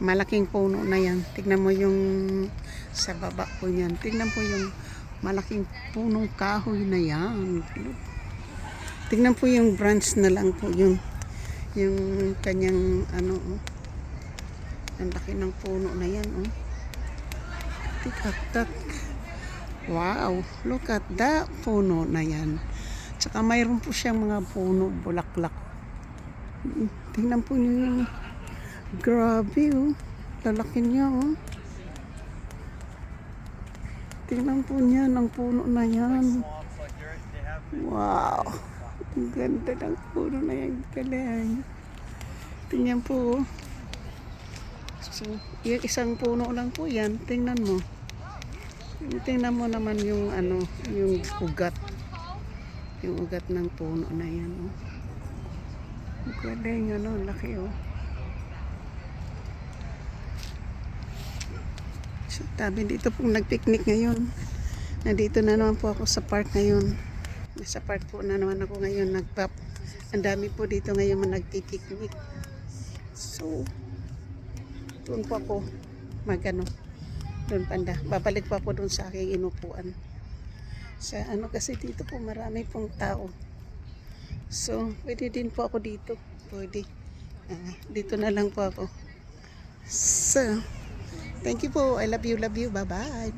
Malaking puno na yan. Tignan mo yung sa baba po yan. Tignan po yung malaking punong kahoy na yan. Tignan po yung branch na lang po yung kanyang ano, oh. Ang laki ng puno na yan, oh. Look at that. Wow, look at that puno na yan. Tsaka mayroon po siyang mga puno, bulaklak. Tingnan po niyo yung grabe, oh. Lalaki niya, oh. Tingnan po niya ng puno na yan. Wow. Ang ganda ng puno na yan. Galing. Tingnan po, oh. So, yung isang puno lang po yan. Tingnan mo. Tingnan mo naman yung ano, yung ugat. Yung ugat ng puno na yan, oh. Galing, ano, laki, oh. So, tabi dito pong nagpiknik ngayon. Nandito na naman po ako sa park ngayon. Nasa park po na naman ako ngayon. Ang dami po dito ngayon nagpipiknik. So, doon po ako magano. Doon panda. Babalik po ako doon sa aking inupuan. Sa ano kasi dito po marami pong tao. So, pwede din po ako dito. Pwede. Dito na lang po ako. So, thank you po. I love you. Love you. Bye-bye.